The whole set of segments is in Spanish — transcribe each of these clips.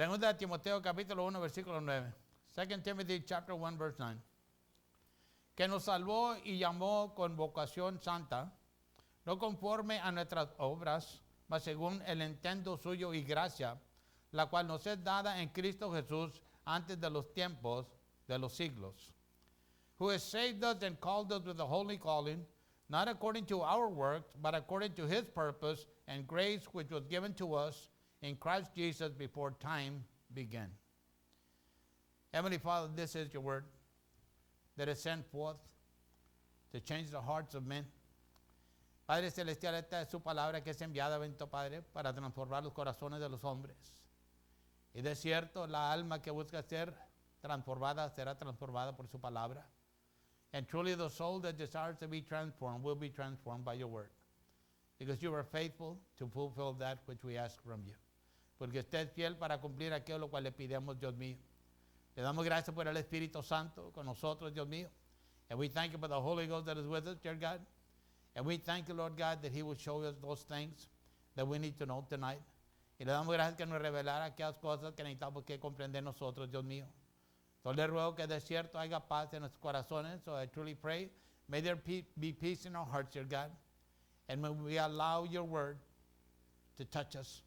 Segunda de Timoteo capítulo 1 versículo 9. 2 Timothy chapter 1 verse 9. Que nos salvó y llamó con vocación santa, no conforme a nuestras obras, mas según el intento suyo y gracia, la cual nos es dada en Cristo Jesús antes de los tiempos de los siglos. Who has saved us and called us with a holy calling, not according to our works, but according to his purpose and grace which was given to us in Christ Jesus before time began. Heavenly Father, this is your word that is sent forth to change the hearts of men. Padre Celestial, esta es su palabra que es enviada, bendito Padre, para transformar los corazones de los hombres. Y de cierto, la alma que busca ser transformada será transformada por su palabra. And truly the soul that desires to be transformed will be transformed by your word. Because you are faithful to fulfill that which we ask from you. Porque usted es fiel para cumplir aquello lo cual le pidamos, Dios mío. Le damos gracias por el Espíritu Santo con nosotros, Dios mío. And we thank you for the Holy Ghost that is with us, dear God. And we thank you, Lord God, that he will show us those things that we need to know tonight. Y le damos gracias que nos revelara aquellas cosas que necesitamos que comprender nosotros, Dios mío. So le ruego que de cierto haya paz en nuestros corazones. So I truly pray, may there be peace in our hearts, dear God. And may we allow your word to touch us.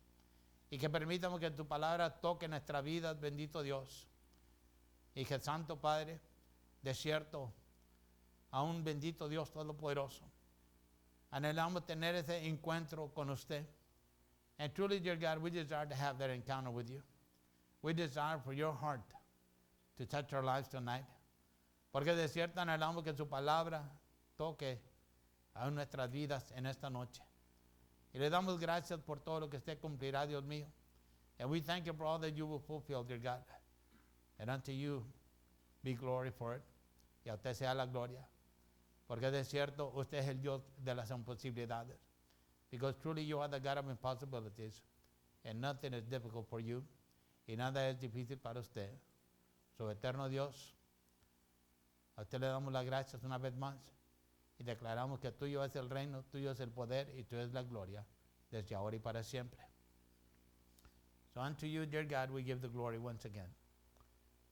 Y que permitamos que tu palabra toque nuestra vida, bendito Dios. Y que Santo Padre, de cierto, a un bendito Dios Todopoderoso, anhelamos tener ese encuentro con usted. And truly, dear God, we desire to have that encounter with you. We desire for your heart to touch our lives tonight. Porque de cierto anhelamos que su palabra toque a nuestras vidas en esta noche. Y le damos gracias por todo lo que usted cumplirá, Dios mío. And we thank you for all that you will fulfill, dear God. And unto you be glory for it. Y a usted sea la gloria. Porque de cierto, usted es el Dios de las imposibilidades. Because truly you are the God of impossibilities. And nothing is difficult for you. Y nada es difícil para usted. So, eterno Dios, a usted le damos las gracias una vez más. Y declaramos que tuyo es el reino, tuyo es el poder y tuyo es la gloria. Desde ahora y para siempre. So unto you, dear God, we give the glory once again.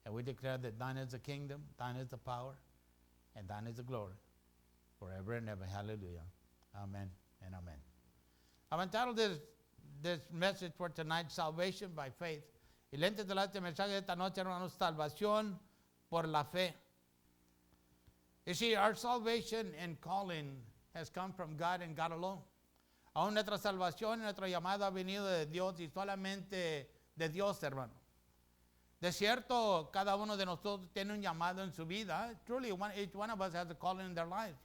And we declare that thine is the kingdom, thine is the power, and thine is the glory. Forever and ever. Hallelujah. Amen and amen. I've entitled this message for tonight, Salvation by Faith. Y le he titulado este mensaje de esta noche, hermanos, Salvación por la Fe. You see, our salvation and calling has come from God and God alone. Aún nuestra salvación y nuestro llamado ha venido de Dios y solamente de Dios, hermano. De cierto, cada uno de nosotros tiene un llamado en su vida. Truly, each one of us has a calling in their life.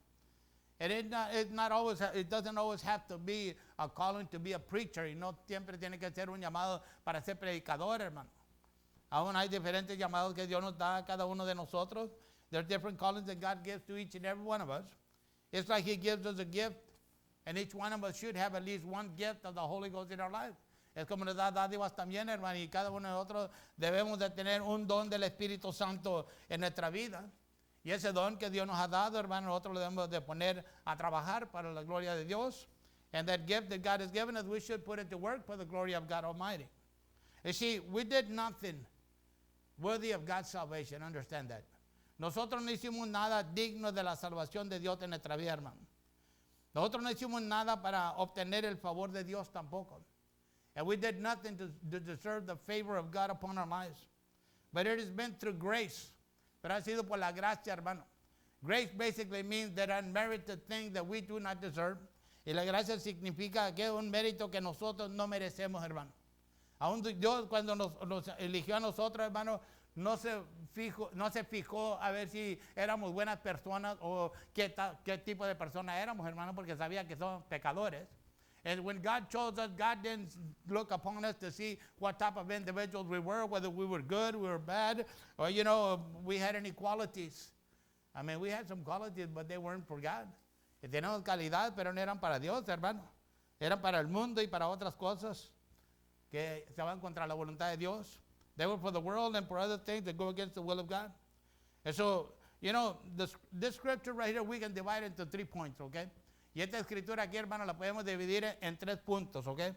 And it doesn't always have to be a calling to be a preacher. Y no siempre tiene que ser un llamado para ser predicador, hermano. Aún hay diferentes llamados que Dios nos da a cada uno de nosotros. There are different callings that God gives to each and every one of us. It's like he gives us a gift, and each one of us should have at least one gift of the Holy Ghost in our life. Es como nos da dádivas también, hermano, y cada uno de nosotros debemos de tener un don del Espíritu Santo en nuestra vida. Y ese don que Dios nos ha dado, hermano, nosotros lo debemos de poner a trabajar para la gloria de Dios. And that gift that God has given us, we should put it to work for the glory of God Almighty. You see, we did nothing worthy of God's salvation. Understand that. Nosotros no hicimos nada digno de la salvación de Dios en nuestra vida, hermano. Nosotros no hicimos nada para obtener el favor de Dios tampoco. And we did nothing to deserve the favor of God upon our lives. But it has been through grace. Pero ha sido por la gracia, hermano. Grace basically means that unmerited thing that we do not deserve. Y la gracia significa que es un mérito que nosotros no merecemos, hermano. Aún Dios cuando nos eligió a nosotros, hermano, no se fijó a ver si éramos buenas personas o qué tipo de personas éramos, hermano, porque sabía que somos pecadores. And when God chose us, God didn't look upon us to see what type of individuals we were, whether we were good, we were bad, or, we had any qualities. I mean, we had some qualities, but they weren't for God. Y tenemos calidad, pero no eran para Dios, hermano. Eran para el mundo y para otras cosas que se van contra la voluntad de Dios. They were for the world and for other things that go against the will of God. And so, this scripture right here, we can divide it into 3 points, okay? Y esta escritura aquí, hermano, la podemos dividir en 3 puntos, okay?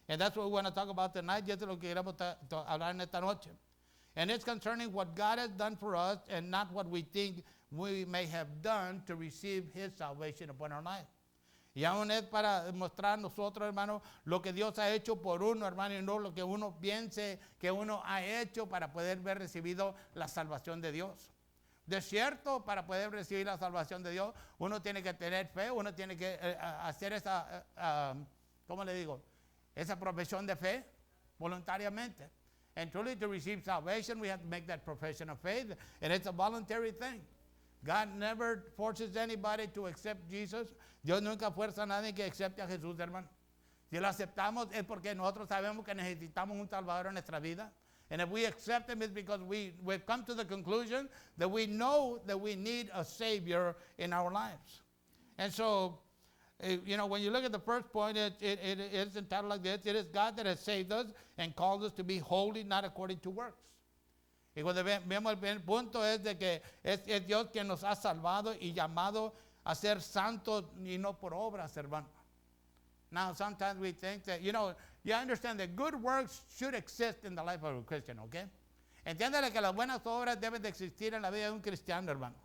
And that's what we want to talk about tonight. Y eso es lo que queremos hablar en esta noche. And it's concerning what God has done for us and not what we think we may have done to receive His salvation upon our life. Y aún es para mostrar a nosotros, hermano, lo que Dios ha hecho por uno, hermano, y no lo que uno piense que uno ha hecho para poder ver recibido la salvación de Dios. De cierto, para poder recibir la salvación de Dios, uno tiene que tener fe, uno tiene que hacer esa, ¿cómo le digo? Esa profesión de fe voluntariamente. And truly to receive salvation, we have to make that profession of faith, and it's a voluntary thing. God never forces anybody to accept Jesus. Dios nunca fuerza a nadie que acepte a Jesús, hermano. Si lo aceptamos es porque nosotros sabemos que necesitamos un Salvador en nuestra vida. And if we accept Him, it's because we've come to the conclusion that we know that we need a Savior in our lives. And so, you know, when you look at the first point, it is entitled like this: it is God that has saved us and called us to be holy, not according to works. Y cuando vemos el punto es de que es Dios quien nos ha salvado y llamado a ser santos y no por obras, hermano. Now, sometimes we think that, you know, you understand that good works should exist in the life of a Christian, okay? Entiéndale que las buenas obras deben de existir en la vida de un cristiano, hermano.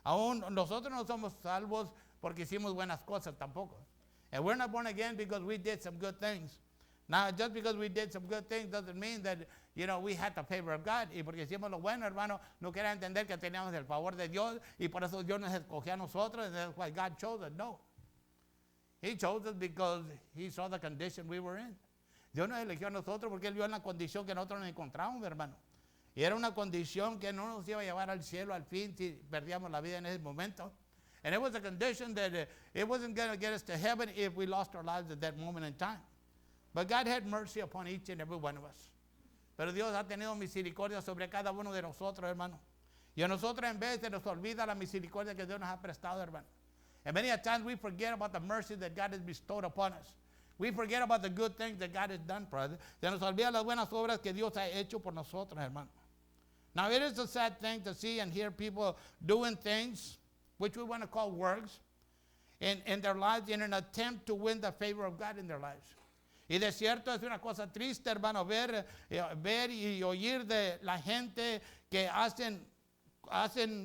Aún nosotros no somos salvos porque hicimos buenas cosas tampoco. And we're not born again because we did some good things. Now, just because we did some good things doesn't mean that, you know, we had the favor of God. Y porque hicimos lo bueno, hermano, no quiere entender que teníamos el favor de Dios y por eso Dios nos escogió a nosotros, and that's why God chose us. No. He chose us because He saw the condition we were in. Dios nos eligió a nosotros porque Él vio en la condición que nosotros nos encontramos, hermano. Y era una condición que no nos iba a llevar al cielo al fin si perdíamos la vida en ese momento. And it was a condition that it wasn't going to get us to heaven if we lost our lives at that moment in time. But God had mercy upon each and every one of us. Pero Dios ha tenido misericordia sobre cada uno de nosotros, hermano. Y a nosotros en vez de nos olvida la misericordia que Dios nos ha prestado, hermano. And many a times we forget about the mercy that God has bestowed upon us. We forget about the good things that God has done for us. Se nos olvida las buenas obras que Dios ha hecho por nosotros, hermano. Now it is a sad thing to see and hear people doing things which we want to call works in their lives in an attempt to win the favor of God in their lives. Y de cierto es una cosa triste, hermano, ver y oír de la gente que hacen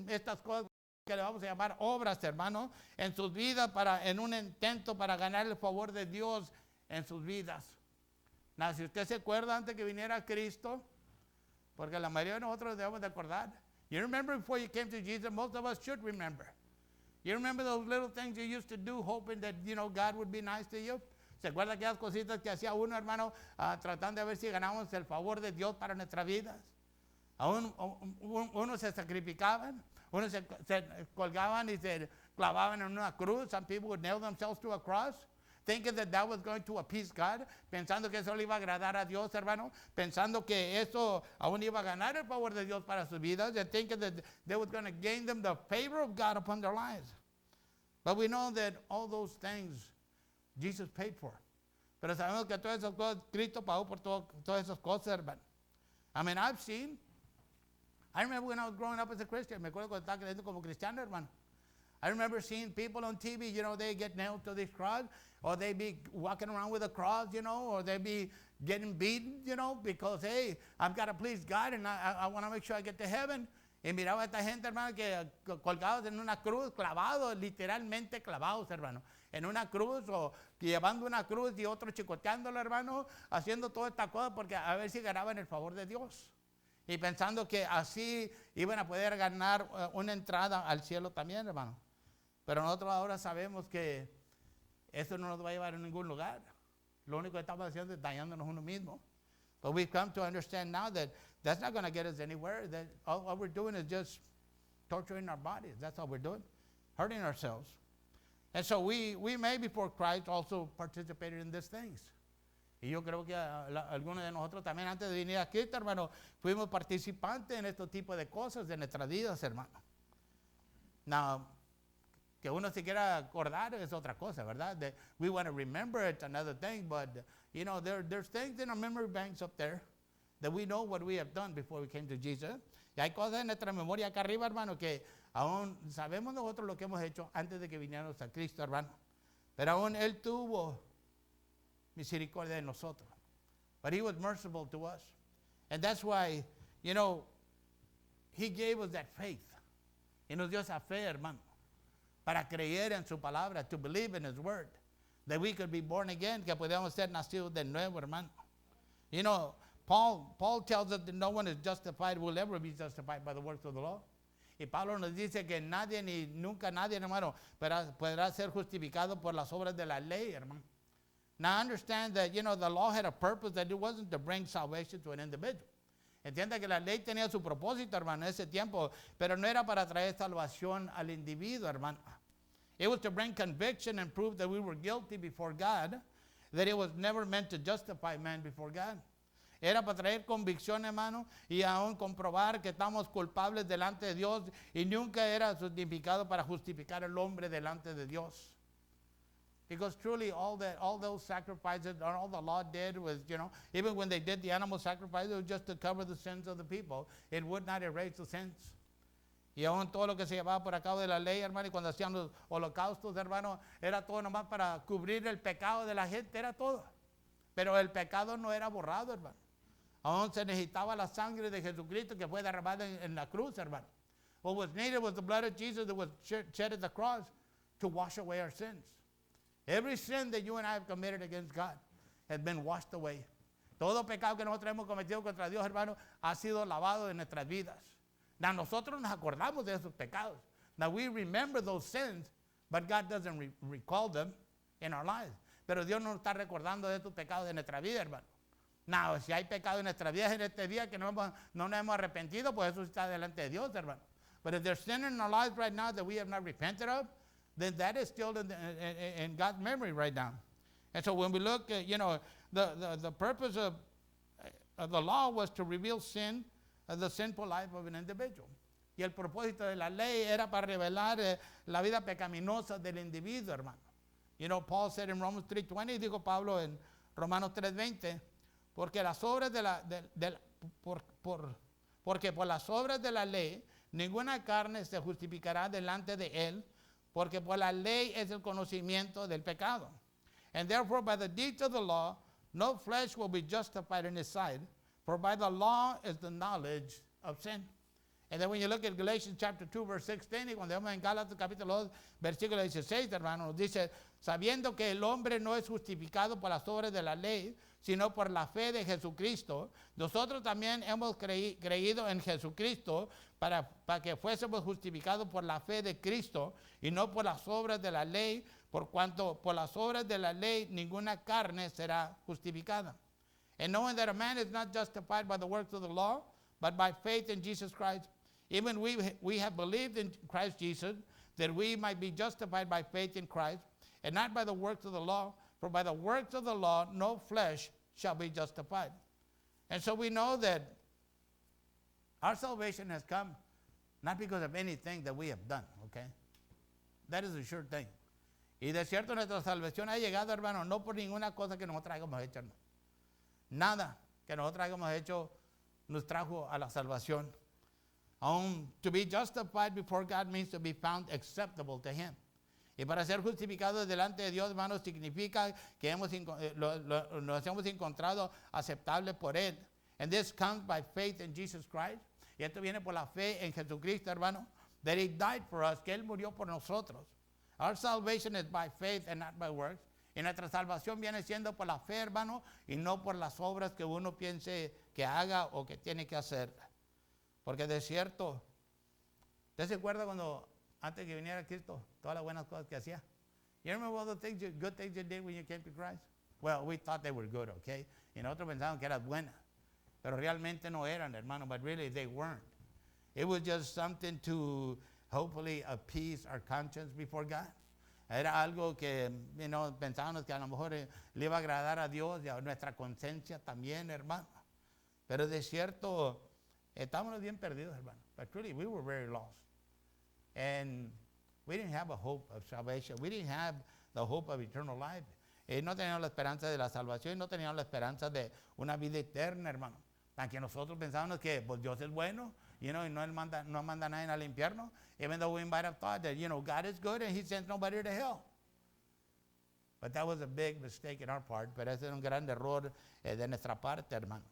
estas cosas que le vamos a llamar obras, hermano, en sus vidas en un intento para ganar el favor de Dios en sus vidas. Now, si usted se acuerda antes que viniera Cristo, porque la mayoría de nosotros debemos de acordar. You remember before you came to Jesus, most of us should remember. You remember those little things you used to do hoping that, you know, God would be nice to you? ¿Se acuerda aquellas cositas que hacía uno, hermano, tratando de ver si ganamos el favor de Dios para nuestras vidas? Unos se sacrificaban, unos se colgaban y se clavaban en una cruz. Some people would nail themselves to a cross, thinking that that was going to appease God, pensando que eso le iba a agradar a Dios, hermano, pensando que eso aún iba a ganar el favor de Dios para sus vidas, and thinking that they were going to gain them the favor of God upon their lives. But we know that all those things Jesus paid for. Pero sabemos que todas esas cosas, Cristo pagó por todas esas cosas, hermano. I mean, I remember when I was growing up as a Christian, me acuerdo cuando estaba creciendo como cristiano, hermano. I remember seeing people on TV, you know, they get nailed to this cross, or they be walking around with a cross, you know, or they be getting beaten, you know, because, hey, I've got to please God and I want to make sure I get to heaven. Y miraba a esta gente, hermano, que colgados en una cruz, clavados, literalmente clavados, hermano, en una cruz o llevando una cruz y otro chicoteándolo, hermano, haciendo toda esta cosa porque a ver si ganaban el favor de Dios. Y pensando que así iban a poder ganar una entrada al cielo también, hermano. Pero nosotros ahora sabemos que eso no nos va a llevar a ningún lugar. Lo único que estamos haciendo es dañándonos uno mismo. But we've come to understand now that that's not going to get us anywhere. That all we're doing is just torturing our bodies. That's all we're doing, hurting ourselves. And so we may before Christ also participated in these things. Y yo creo que algunos de nosotros también antes de venir aquí, hermano, fuimos participantes en este tipo de cosas de nuestras vidas, hermano. Now, que uno se quiera acordar es otra cosa, ¿verdad? That we want to remember it's another thing, but you know, there's things in our memory banks up there that we know what we have done before we came to Jesus. Y hay cosas en nuestra memoria acá arriba, hermano, que aún sabemos nosotros lo que hemos hecho antes de que viniéramos a Cristo, hermano. Pero aún Él tuvo misericordia de nosotros. But he was merciful to us. And that's why, he gave us that faith. Y nos dio esa fe, hermano, para creer en su palabra, to believe in his word, that we could be born again, que podíamos ser nacidos de nuevo, hermano. Paul tells us that no one is justified, will ever be justified by the works of the law. Y Pablo nos dice que nadie, ni nunca nadie, hermano, podrá ser justificado por las obras de la ley, hermano. Now understand that, the law had a purpose, that it wasn't to bring salvation to an individual. Entienda que la ley tenía su propósito, hermano, en ese tiempo, pero no era para traer salvación al individuo, hermano. It was to bring conviction and prove that we were guilty before God, that it was never meant to justify man before God. Era para traer convicción, hermano, y aún comprobar que estamos culpables delante de Dios, y nunca era significado para justificar al hombre delante de Dios. Because truly all those sacrifices, all the law did was, even when they did the animal sacrifice, it was just to cover the sins of the people. It would not erase the sins. Y aún todo lo que se llevaba por acá de la ley, hermano, y cuando hacían los holocaustos, hermano, era todo nomás para cubrir el pecado de la gente, era todo. Pero el pecado no era borrado, hermano. Aún se necesitaba la sangre de Jesucristo que fue derramada en la cruz, hermano. What was needed was the blood of Jesus that was shed at the cross to wash away our sins. Every sin that you and I have committed against God has been washed away. Todo pecado que nosotros hemos cometido contra Dios, hermano, ha sido lavado en nuestras vidas. Now, nosotros nos acordamos de esos pecados. Now, we remember those sins, but God doesn't recall them in our lives. Pero Dios no está recordando de estos pecados de nuestra vida, hermano. Now, si hay pecado en nuestra vida en este día que no nos hemos arrepentido, pues eso está delante de Dios, hermano. But if there's sin in our lives right now that we have not repented of, then that is still in God's memory right now. And so when we look at, the purpose of the law was to reveal sin, the sinful life of an individual. Y el propósito de la ley era para revelar la vida pecaminosa del individuo, hermano. Paul said in Romans 3:20, dijo Pablo en Romanos 3:20, porque las obras porque por las obras de la ley ninguna carne se justificará delante de él, porque por la ley es el conocimiento del pecado. And therefore by the deeds of the law no flesh will be justified in his sight, for by the law is the knowledge of sin. And then when you look at Galatians chapter 2 verse 16, y cuando vemos en Gálatas capítulo 2 versículo 16, hermano, nos dice, sabiendo que el hombre no es justificado por las obras de la ley, sino por la fe de Jesucristo, nosotros también hemos creído en Jesucristo para que fuésemos justificados por la fe de Cristo y no por las obras de la ley, por cuanto por las obras de la ley ninguna carne será justificada. And knowing that a man is not justified by the works of the law, but by faith in Jesus Christ, even we have believed in Christ Jesus, that we might be justified by faith in Christ, and not by the works of the law, for by the works of the law no flesh shall be justified. And so we know that our salvation has come not because of anything that we have done, okay? That is a sure thing. Y de cierto nuestra salvación ha llegado, hermano, no por ninguna cosa que nosotros hayamos hecho, hermano. Nada que nosotros hayamos hecho nos trajo a la salvación. To be justified before God means to be found acceptable to Him. Y para ser justificados delante de Dios, hermanos, significa que nos hemos encontrado aceptables por Él. And this comes by faith in Jesus Christ. Y esto viene por la fe en Jesucristo, hermano. That He died for us, que Él murió por nosotros. Our salvation is by faith and not by works. Y nuestra salvación viene siendo por la fe, hermano, y no por las obras que uno piense que haga o que tiene que hacer. Porque de cierto, ¿usted se acuerda cuando antes que viniera Cristo, todas las buenas cosas que hacía? You remember all the good things you did when you came to Christ? Well, we thought they were good, okay? Y nosotros pensábamos que eran buenas. Pero realmente no eran, hermano, but really they weren't. It was just something to hopefully appease our conscience before God. Era algo que, pensábamos que a lo mejor le iba a agradar a Dios y a nuestra conciencia también, hermano. Pero de cierto, estábamos bien perdidos, hermano. But truly, we were very lost. And we didn't have a hope of salvation. We didn't have the hope of eternal life. No teníamos la esperanza de la salvación, no teníamos la esperanza de una vida eterna, hermano. Aunque nosotros pensábamos que pues, Dios es bueno, y no manda a nadie al infierno, even though we might have thought that, God is good and He sends nobody to hell. But that was a big mistake in our part. Pero ese es un gran error de nuestra parte, hermano.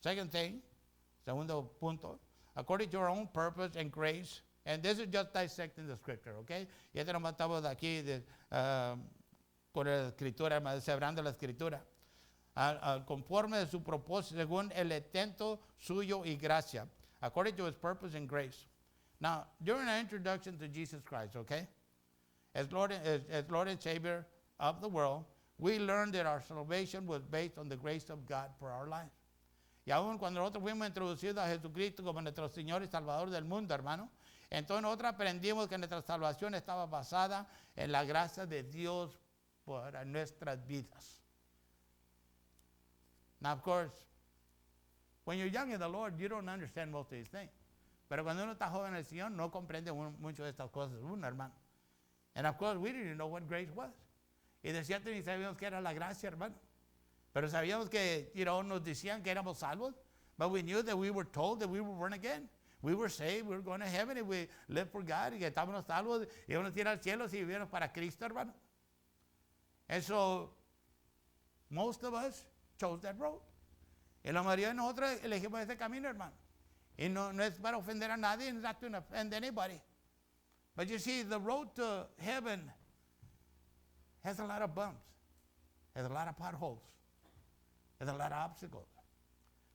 Second thing, segundo punto, according to our own purpose and grace, and this is just dissecting the scripture, okay? Y este nomás estamos aquí con la escritura, deshebrando la escritura. Conforme de su propósito, según el intento suyo y gracia, according to his purpose and grace. Now, during our introduction to Jesus Christ, okay, as Lord and Savior of the world, we learned that our salvation was based on the grace of God for our life. Y aún cuando nosotros fuimos introducidos a Jesucristo como nuestro Señor y Salvador del mundo, hermano, entonces nosotros aprendimos que nuestra salvación estaba basada en la gracia de Dios para nuestras vidas. Now, of course, when you're young in the Lord, you don't understand most of these things. Pero cuando uno está joven en el Señor, no comprende mucho de estas cosas, hermano. And of course, we didn't know what grace was. Y de cierto ni sabíamos qué era la gracia, hermano. Pero sabíamos que, nos decían que éramos salvos. But we knew that we were told that we were born again. We were saved, we were going to heaven, and we lived for God. Y que estábamos salvos, y íbamos a ir al cielo si viviéramos para Cristo, hermano. And so, most of us chose that road. Y la mayoría de nosotros elegimos ese camino, hermano. Y no es para ofender a nadie, it's not to offend anybody. But you see, the road to heaven has a lot of bumps, has a lot of potholes, has a lot of obstacles.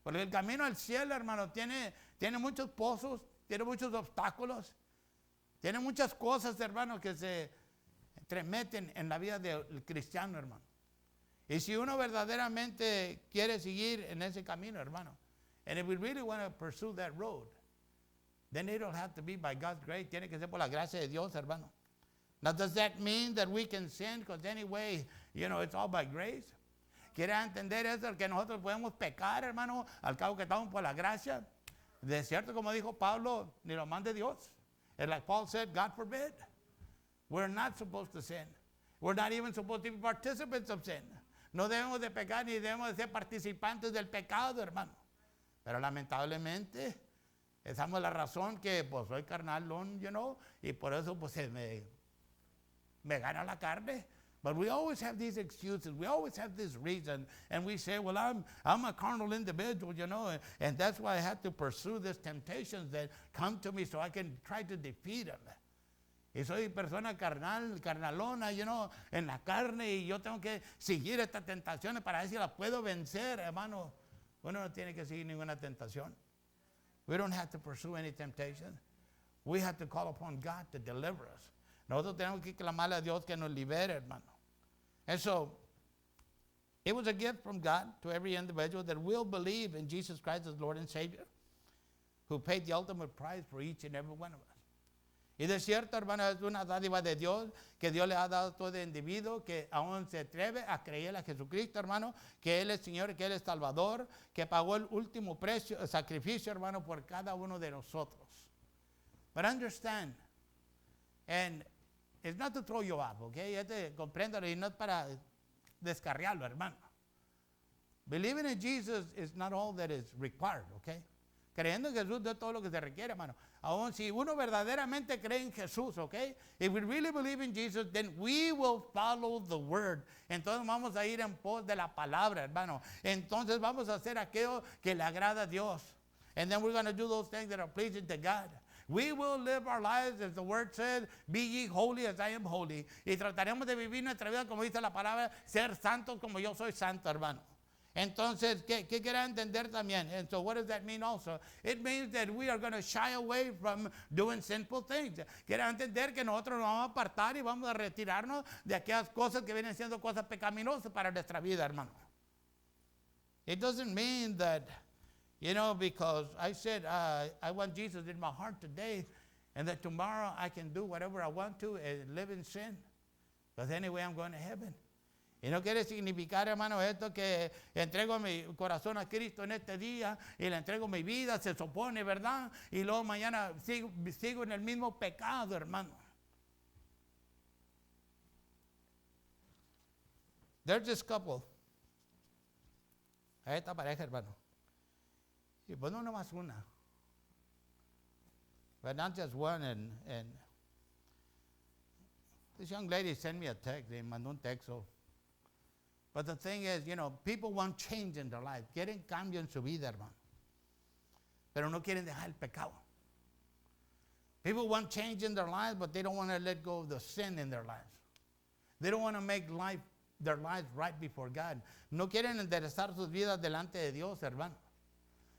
Porque el camino al cielo, hermano, tiene muchos pozos, tiene muchos obstáculos, tiene muchas cosas, hermano, que se entremeten en la vida del cristiano, hermano. Y si uno verdaderamente quiere seguir en ese camino, hermano, and if we really want to pursue that road, then it don't have to be by God's grace. Tiene que ser por la gracia de Dios, hermano. Now, does that mean that we can sin? Because anyway, it's all by grace. ¿Quiere entender eso? Que nosotros podemos pecar, hermano, al cabo que estamos por la gracia. De cierto, como dijo Pablo, ni lo mande Dios. And like Paul said, God forbid. We're not supposed to sin. We're not even supposed to be participants of sin. No debemos de pecar ni debemos de ser participantes del pecado, hermano. Pero lamentablemente, esa es la razón que pues soy carnalón, y por eso pues me gana la carne. But we always have these excuses. We always have this reason. And we say, well, I'm a carnal individual, and that's why I have to pursue these temptations that come to me so I can try to defeat them. Y soy persona carnalona, en la carne, y yo tengo que seguir estas tentaciones para ver si las puedo vencer, hermano. Uno no tiene que seguir ninguna tentación. We don't have to pursue any temptation. We have to call upon God to deliver us. Nosotros tenemos que clamarle a Dios que nos libere, hermano. And so, it was a gift from God to every individual that will believe in Jesus Christ as Lord and Savior, who paid the ultimate price for each and every one of us. Y de cierto, hermano, es una dádiva de Dios que Dios le ha dado a todo individuo que aún se atreve a creer a Jesucristo, hermano, que Él es Señor, que Él es Salvador, que pagó el último precio, sacrificio, hermano, por cada uno de nosotros. But understand, and it's not to throw you off, okay? Compréndalo y no es para descarriarlo, hermano. Believing in Jesus is not all that is required, okay? Creyendo en Jesús no es todo lo que se requiere, hermano. Aún si uno verdaderamente cree en Jesús, okay? If we really believe in Jesus, then we will follow the word. Entonces vamos a ir en pos de la palabra, hermano. Entonces vamos a hacer aquello que le agrada a Dios. And then we're going to do those things that are pleasing to God. We will live our lives, as the word said, be ye holy as I am holy. Y trataremos de vivir nuestra vida, como dice la palabra, ser santos como yo soy santo, hermano. Entonces, ¿qué quiere entender también? And so what does that mean also? It means that we are going to shy away from doing sinful things. Quiere entender que nosotros nos vamos a apartar y vamos a retirarnos de aquellas cosas que vienen siendo cosas pecaminosas para nuestra vida, hermano. It doesn't mean that, because I said I want Jesus in my heart today, and that tomorrow I can do whatever I want to and live in sin. Because anyway, I'm going to heaven. Y no quiere significar, hermano, esto que entrego mi corazón a Cristo en este día y le entrego mi vida, se supone, ¿verdad? Y luego mañana sigo en el mismo pecado, hermano. There's this couple. A esta pareja, hermano. Y pues no nomás una. But not just one. And This young lady sent me a text. Me mandó un texto. But the thing is, people want change in their life. Quieren cambio en su vida, hermano. Pero no quieren dejar el pecado. People want change in their lives, but they don't want to let go of the sin in their lives. They don't want to make their lives right before God. No quieren enderezar sus vidas delante de Dios, hermano.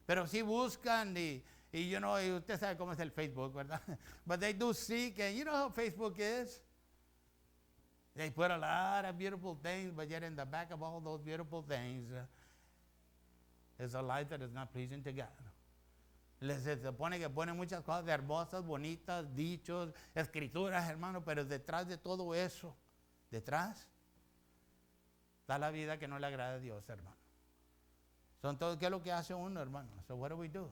Pero sí buscan y usted sabe cómo es el Facebook, ¿verdad? But they do seek, and you know how Facebook is? They put a lot of beautiful things, but yet in the back of all those beautiful things is a life that is not pleasing to God. Se supone que ponen muchas cosas hermosas, bonitas, dichos, escrituras, hermano, pero detrás de todo eso, detrás, está la vida que no le agrada a Dios, hermano. ¿Qué es lo que hace uno, hermano? So what do?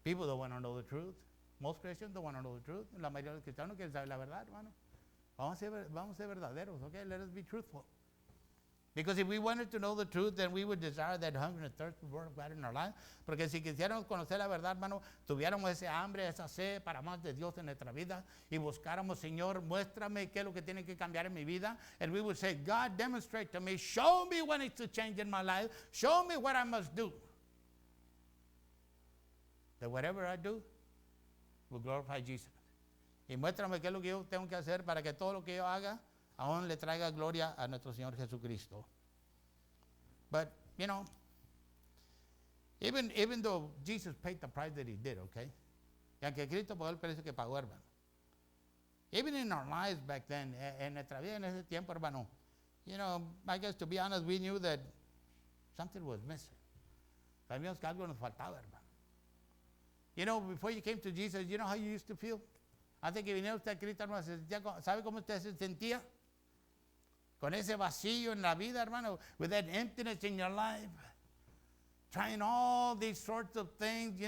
People don't want to know the truth. Most Christians don't want to know the truth. La mayoría de los cristianos quieren saber la verdad, hermano. Vamos a ser verdaderos, okay? Let us be truthful. Because if we wanted to know the truth, then we would desire that hunger and thirst for the word of God in our life. Porque si quisiéramos conocer la verdad, hermano, tuviéramos ese hambre, esa sed para más de Dios en nuestra vida y buscáramos, Señor, muéstrame qué es lo que tiene que cambiar en mi vida. And we would say, God, demonstrate to me, show me what needs to change in my life, show me what I must do. That whatever I do will glorify Jesus. Y muéstrame qué es lo que yo tengo que hacer para que todo lo que yo haga aún le traiga gloria a nuestro Señor Jesucristo. But, even though Jesus paid the price that he did, okay? Y aunque Cristo pagó el precio que pagó, hermano. Even in our lives back then, en nuestra vida en ese tiempo, hermano, I guess to be honest, we knew that something was missing. Sabíamos que algo nos faltaba, hermano. Before you came to Jesus, you know how you used to feel? Antes que viniera usted a Cristo, hermano, ¿sabe cómo usted se sentía? Con ese vacío en la vida, hermano, with that emptiness in your life, trying all these sorts of things,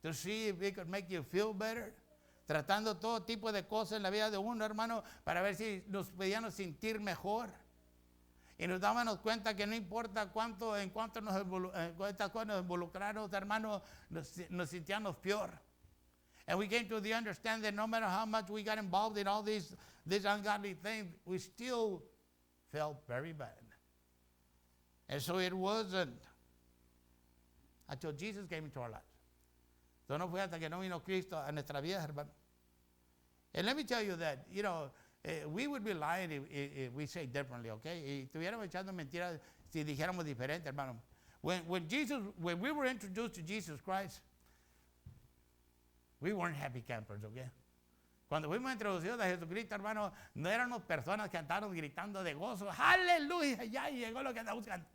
to see if it could make you feel better, tratando todo tipo de cosas en la vida de uno, hermano, para ver si nos podíamos sentir mejor. Y nos dábamos cuenta que no importa en cuánto estas cosas nos involucramos, hermano, nos sentíamos peor. And we came to the understanding that no matter how much we got involved in all these ungodly things, we still felt very bad. And so it wasn't until Jesus came into our lives. So no fue hasta que no vino Cristo a nuestra vida, hermano. And let me tell you that, we would be lying if we say differently, okay? Y estuviéramos echando mentiras si dijéramos diferente, hermano. When we were introduced to Jesus Christ, we weren't happy campers, okay? Cuando fuimos introducidos a Jesucristo, hermano, no éramos personas que andaban gritando de gozo. ¡Aleluya! Ya llegó lo que andamos buscando.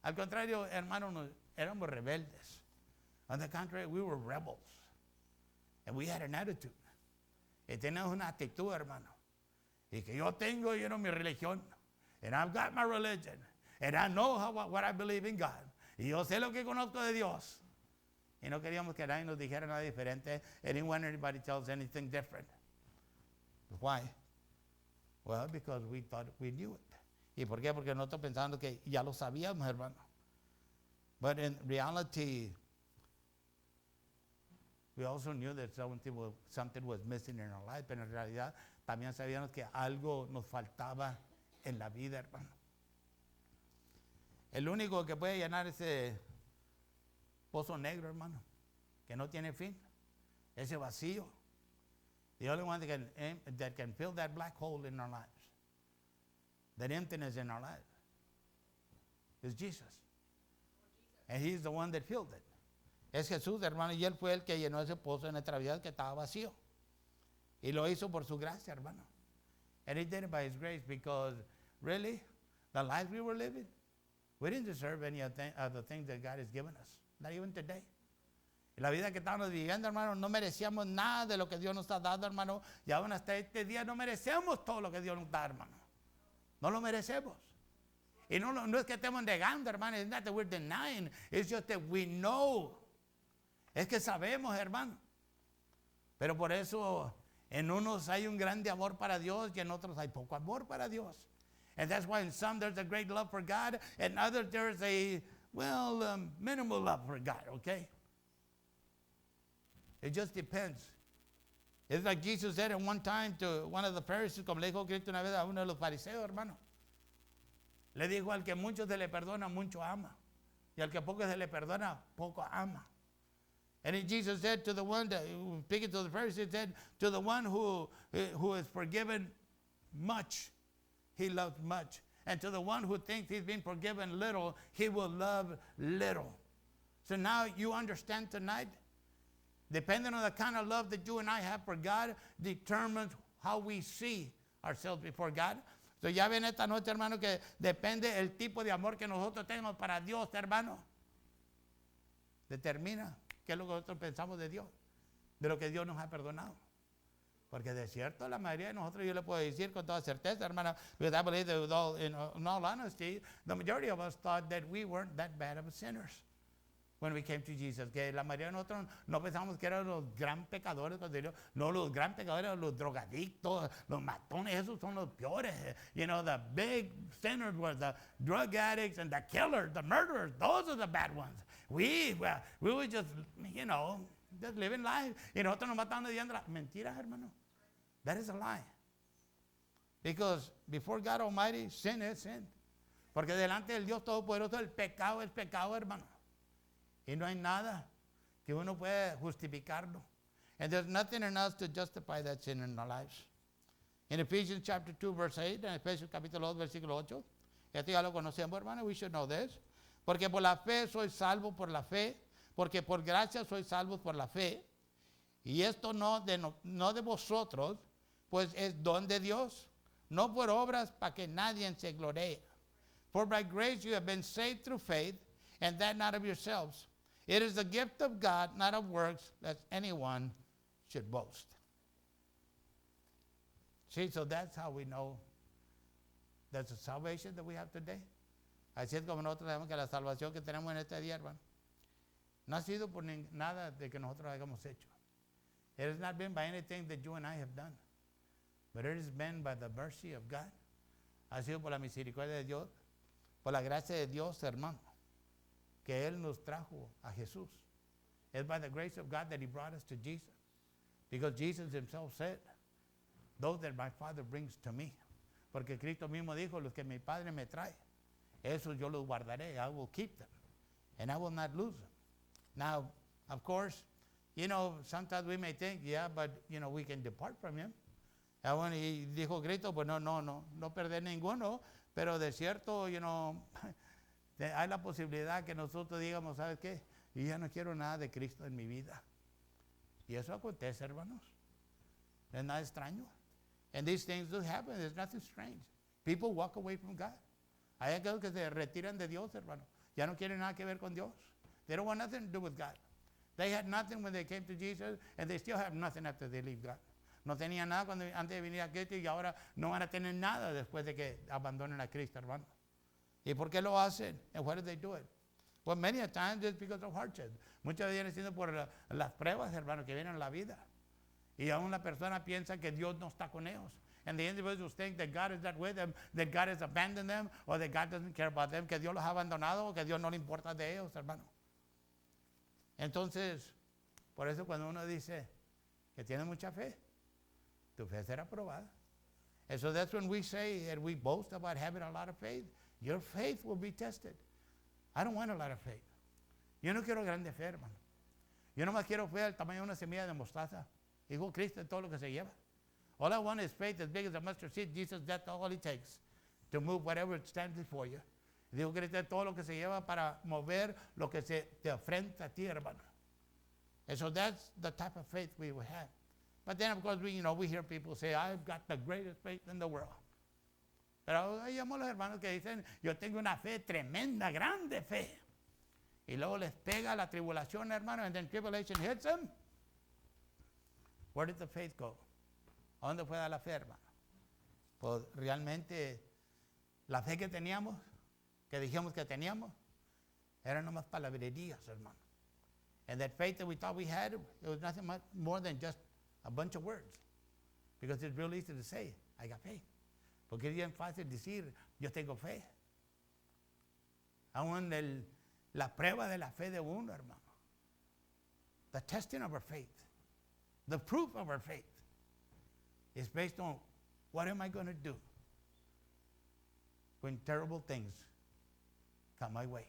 Al contrario, hermano, éramos rebeldes. On the contrary, we were rebels. And we had an attitude. Y teníamos una actitud, hermano. Y que yo tengo, mi religión. And I've got my religion. And I know what I believe in God. Y yo sé lo que conozco de Dios. Y no queríamos que nadie nos dijera nada diferente. I didn't want anybody to tell us anything different. Why? Well, because we thought we knew it. ¿Y por qué? Porque nosotros pensando que ya lo sabíamos, hermano. But in reality, we also knew that something was missing in our life. Pero en realidad también sabíamos que algo nos faltaba en la vida, hermano. El único que puede llenar ese pozo negro, hermano, que no tiene fin, ese vacío. The only one that can fill that black hole in our lives, that emptiness in our lives, is Jesus. And he's the one that filled it. Es Jesús, hermano, y él fue el que llenó ese pozo en nuestra vida que estaba vacío. Y lo hizo por su gracia, hermano. And he did it by his grace, because really, the life we were living, we didn't deserve any of the things that God has given us. Not even today. La vida que estábamos viviendo, hermano, no merecíamos nada de lo que Dios nos ha dado, hermano. Y aún hasta este día no merecemos todo lo que Dios nos da, hermano. No lo merecemos. Y no es que estemos negando, hermano. It's not that we're denying. It's just that we know. Es que sabemos, hermano. Pero por eso en unos hay un grande amor para Dios y en otros hay poco amor para Dios. And that's why in some there's a great love for God, and others there's a minimal love for God, okay? It just depends It's like Jesus said at one time to one of the Pharisees, como le dijo Cristo una vez a uno de los fariseos, hermano. Le dijo, al que mucho se le perdona, mucho ama. Y al que poco se le perdona, poco ama. And then Jesus said to the one, that, speaking to the Pharisees, said, to the one who is forgiven much, he loves much. And to the one who thinks he's been forgiven little, he will love little. So now you understand tonight, depending on the kind of love that you and I have for God, determines how we see ourselves before God. So ya ven esta noche, hermano, que depende el tipo de amor que nosotros tenemos para Dios, hermano. Determina qué es lo que nosotros pensamos de Dios, de lo que Dios nos ha perdonado. Porque de cierto, la mayoría de nosotros, yo le puedo decir con toda certeza, hermano, because I believe that in all honesty, the majority of us thought that we weren't that bad of sinners when we came to Jesus. Que la mayoría de nosotros no pensamos que eran los gran pecadores. No, los gran pecadores, los drogadictos, los matones, esos son los peores. You know, the big sinners were the drug addicts and the killers, the murderers. Those are the bad ones. We were just, you know, just living life. Y nosotros nos matamos diciendo mentiras, hermano. That is a lie. Because before God Almighty, sin is sin. Porque delante del Dios Todopoderoso, el pecado es pecado, hermano. Y no hay nada que uno pueda justificarlo. And there's nothing in us to justify that sin in our lives. In Ephesians chapter 2, verse 8, en Efesios capítulo 2, versículo 8, esto ya lo conocemos, hermano, we should know this. Porque por la fe soy salvo por la fe, porque por gracia soy salvo por la fe. Y esto no de vosotros, pues es don de Dios, no por obras para que nadie se gloree. For by grace you have been saved through faith, and that not of yourselves. It is the gift of God, not of works, that anyone should boast. See, so that's how we know that's the salvation that we have today. Así es como nosotros sabemos que la salvación que tenemos en este día, hermano, no ha sido por nada de que nosotros hayamos hecho. It has not been by anything that you and I have done, but it has been by the mercy of God. Ha sido por la misericordia de Dios, por la gracia de Dios, hermano, que Él nos trajo a Jesús. It's by the grace of God that He brought us to Jesus. Because Jesus Himself said, those that my Father brings to me. Porque Cristo mismo dijo, los que mi Padre me trae, esos yo los guardaré. I will keep them, and I will not lose them. Now, of course, you know, sometimes we may think, yeah, but, you know, we can depart from Him. Y dijo Cristo, pues no perder ninguno, pero de cierto, you know, hay la posibilidad que nosotros digamos, ¿sabes qué? Y ya no quiero nada de Cristo en mi vida. Y eso acontece, hermanos. Es nada extraño. And these things do happen. There's nothing strange. People walk away from God. Hay aquellos que se retiran de Dios, hermano. Ya no quieren nada que ver con Dios. They don't want nothing to do with God. They had nothing when they came to Jesus, and they still have nothing after they leave God. No tenían nada antes de venir a Cristo, y ahora no van a tener nada después de que abandonen a Cristo, hermano. ¿Y por qué lo hacen? And why do they do it? Well, many a times it's because of hardship. Muchas veces viene siendo por las pruebas, hermano, que vienen en la vida. Y aún la persona piensa que Dios no está con ellos. And the individuals think that God is not with them, that God has abandoned them, or that God doesn't care about them, que Dios los ha abandonado, o que Dios no le importa de ellos, hermano. Entonces, por eso cuando uno dice que tiene mucha fe, tu fe será probada. And so that's when we say and we boast about having a lot of faith. Your faith will be tested. I don't want a lot of faith. Yo no quiero grande fe, hermano. Yo no más quiero fe del tamaño de una semilla de mostaza. Dijo Cristo en todo lo que se lleva. All I want is faith as big as a mustard seed. Jesus, that's all it takes to move whatever stands before you. Dijo Cristo en todo lo que se lleva para mover lo que se te afrenta a ti, hermano. And so that's the type of faith we will have. But then, of course, we hear people say, I've got the greatest faith in the world. Pero oímos los hermanos que dicen, yo tengo una fe tremenda, grande fe. Y luego les pega la tribulación, hermano, and then tribulation hits them. Where did the faith go? ¿A dónde fue a la fe, hermano? Pues realmente la fe que teníamos, que dijimos que teníamos, eran nomás palabrerías, hermano. And that faith that we thought we had, it was nothing much more than just a bunch of words. Because it's real easy to say, I got faith. Porque es bien fácil decir, yo tengo fe. Aún la prueba de la fe de uno, hermano. The testing of our faith. The proof of our faith. It's based on what am I going to do when terrible things come my way.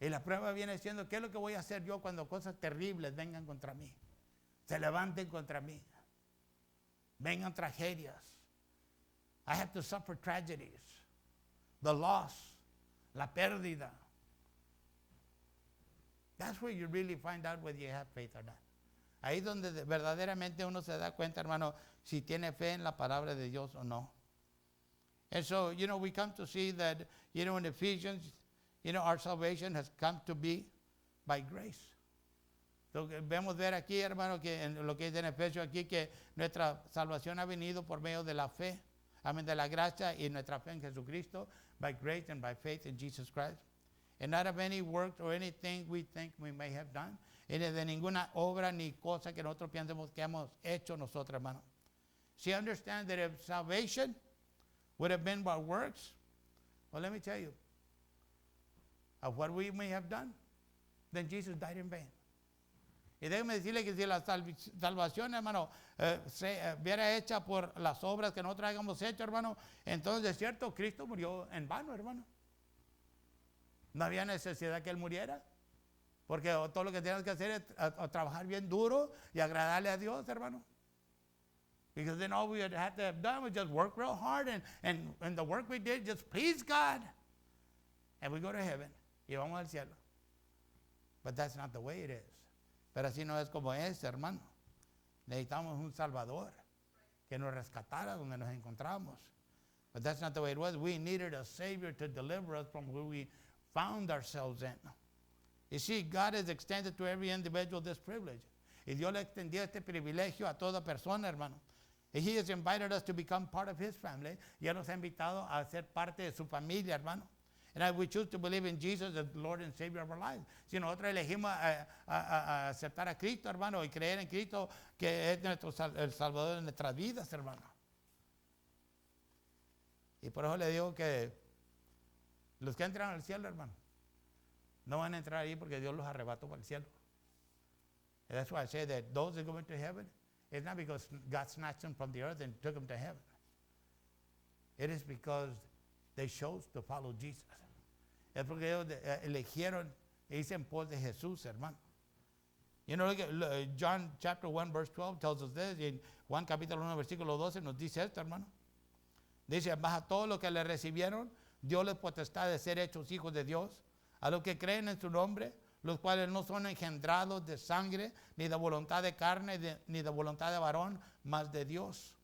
Y la prueba viene siendo, ¿qué es lo que voy a hacer yo cuando cosas terribles vengan contra mí? Se levanten contra mí. Vengan tragedias. I have to suffer tragedies. The loss. La pérdida. That's where you really find out whether you have faith or not. Ahí es donde verdaderamente uno se da cuenta, hermano, si tiene fe en la palabra de Dios o no. And so, we come to see that, in Ephesians, our salvation has come to be by grace. So, vemos ver aquí, hermano, que en lo que es en Efesios aquí, que nuestra salvación ha venido por medio de la fe, amén, de la gracia y nuestra fe en Jesucristo, by grace and by faith in Jesus Christ. And not of any works or anything we think we may have done. Y de ninguna obra ni cosa que nosotros pensemos que hemos hecho nosotros, hermano. See, understand that if salvation would have been by works, well, let me tell you, of what we may have done, then Jesus died in vain. Y déjeme decirle que si la salvación, hermano, viera hecha por las obras que nosotros hayamos hecho, hermano, entonces es cierto, Cristo murió en vano, hermano. No había necesidad que Él muriera, porque todo lo que tenemos que hacer es trabajar bien duro y agradarle a Dios, hermano. Because then all we had to have done was just work real hard, and the work we did just please God. And we go to heaven. Y vamos al cielo. But that's not the way it is. Pero así no es como es, hermano. Necesitamos un Salvador que nos rescatara donde nos encontramos. But that's not the way it was. We needed a Savior to deliver us from where we found ourselves in. You see, God has extended to every individual this privilege. Y Dios le extendió este privilegio a toda persona, hermano. And He has invited us to become part of His family. Y Él nos ha invitado a ser parte de su familia, hermano. And we choose to believe in Jesus as the Lord and Savior of our lives. Si nosotros elegimos a aceptar a Cristo, hermano, y creer en Cristo, que es el Salvador de nuestras vidas, hermano. Y por eso le digo que los que entran al cielo, hermano, no van a entrar ahí porque Dios los arrebató para el cielo. And that's why I say that those that go into heaven, it's not because God snatched them from the earth and took them to heaven. It is because they chose to follow Jesus. Es porque ellos eligieron e hice en pos de Jesús, hermano. John chapter 1 verse 12 tells us this. Y en Juan capítulo 1 versículo 12 nos dice esto, hermano. Dice, más a todos los que le recibieron, Dios les potestad de ser hechos hijos de Dios, a los que creen en su nombre, los cuales no son engendrados de sangre, ni de voluntad de carne, ni de voluntad de varón, mas de Dios.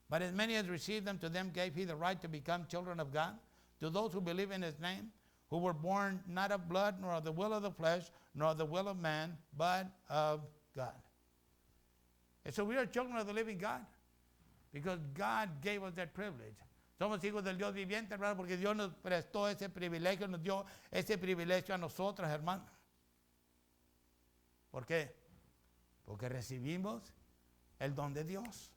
But as many as received them, to them gave He the right to become children of God, to those who believe in His name, who were born not of blood, nor of the will of the flesh, nor of the will of man, but of God. And so we are children of the living God, because God gave us that privilege. Somos hijos del Dios viviente, hermano, porque Dios nos prestó ese privilegio, nos dio ese privilegio a nosotros, hermano. ¿Por qué? Porque recibimos el don de Dios,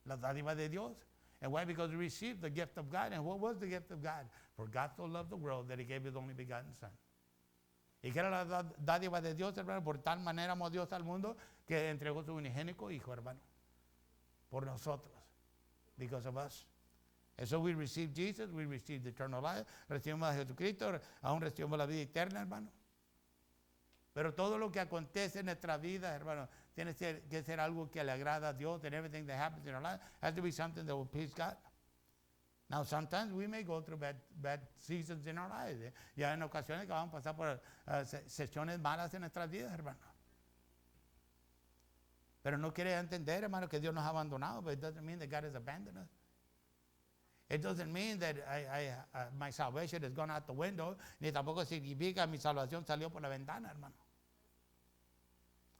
la dádiva de Dios. And why? Because we received the gift of God. And what was the gift of God? For God so loved the world that He gave His only begotten Son. Y que era la dádiva de Dios, hermano, por tal manera amó Dios al mundo que entregó su unigénico Hijo, hermano, por nosotros, because of us. And so we received Jesus, we received eternal life, recibimos a Jesucristo, aún recibimos la vida eterna, hermano. Pero todo lo que acontece en nuestra vida, hermano, tiene que ser algo que le agrada a Dios, and everything that happens in our life has to be something that will please God. Now, sometimes we may go through bad seasons in our lives. Ya en ocasiones que vamos a pasar por sesiones malas en nuestras vidas, hermano. Pero no quiere entender, hermano, que Dios nos ha abandonado, but it doesn't mean that God has abandoned us. It doesn't mean that my salvation has gone out the window, ni tampoco significa mi salvación salió por la ventana, hermano.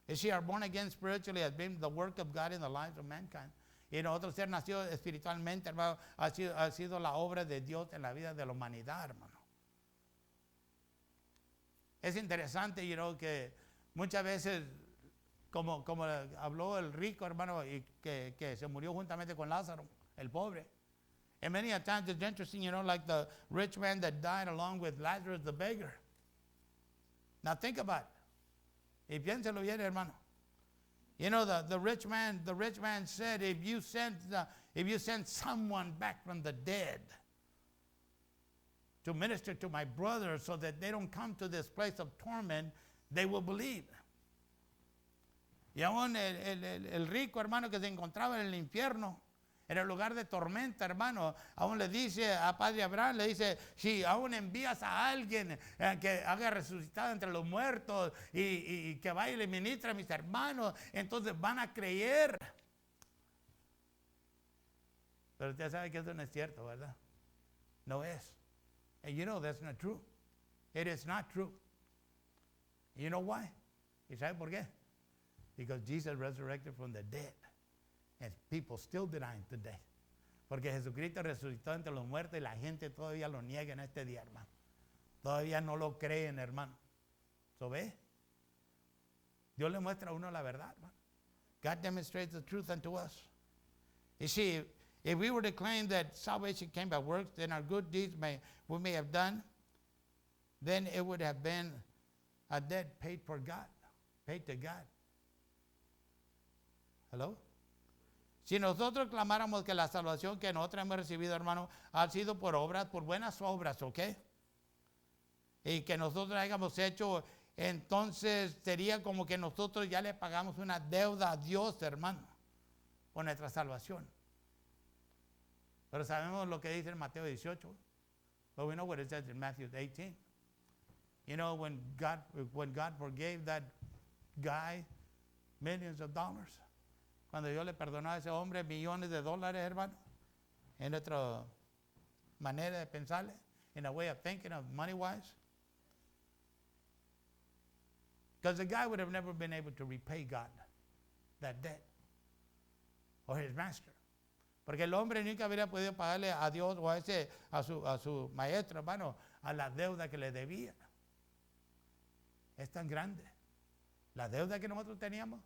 You see, our born again spiritually has been the work of God in the lives of mankind. Y nosotros ser nacidos espiritualmente, hermano, ha sido la obra de Dios en la vida de la humanidad, hermano. Es interesante, que muchas veces, como habló el rico, hermano, y que se murió juntamente con Lázaro, el pobre. And many a times it's interesting, like the rich man that died along with Lazarus the beggar. Now think about it. Y piénselo bien, hermano. You know, the rich man said, if you send someone back from the dead to minister to my brothers so that they don't come to this place of torment, they will believe. Y aún el rico hermano que se encontraba en el infierno, en el lugar de tormenta, hermano, aún le dice a Padre Abraham, le dice, si aún envías a alguien que haga resucitar entre los muertos y que vaya y le ministre a mis hermanos, entonces van a creer. Pero usted sabe que eso no es cierto, ¿verdad? No es. And you know that's not true. It is not true. You know why? ¿Y sabe por qué? Because Jesus resurrected from the dead. And people still deny him today. Porque Jesucristo resucitó entre los muertos y la gente todavía lo niega en este día, hermano. Todavía no lo creen, hermano. ¿So ve? Dios le muestra a uno la verdad, hermano. God demonstrates the truth unto us. You see, if we were to claim that salvation came by works, then our good deeds we may have done, then it would have been a debt paid to God. Hello? Si nosotros clamáramos que la salvación que nosotros hemos recibido, hermano, ha sido por obras, por buenas obras, ¿ok? Y que nosotros hayamos hecho, entonces sería como que nosotros ya le pagamos una deuda a Dios, hermano, por nuestra salvación. Pero sabemos lo que dice en Mateo 18. But we know what it says in Matthew 18. You know, when God forgave that guy millions of dollars. Cuando Dios le perdonó a ese hombre millones de dólares, hermano. En nuestra manera de pensarle. In a way of thinking of money-wise. Because the guy would have never been able to repay God that debt. Or his master. Porque el hombre nunca hubiera podido pagarle a Dios o a su maestro, hermano, a la deuda que le debía. Es tan grande. La deuda que nosotros teníamos,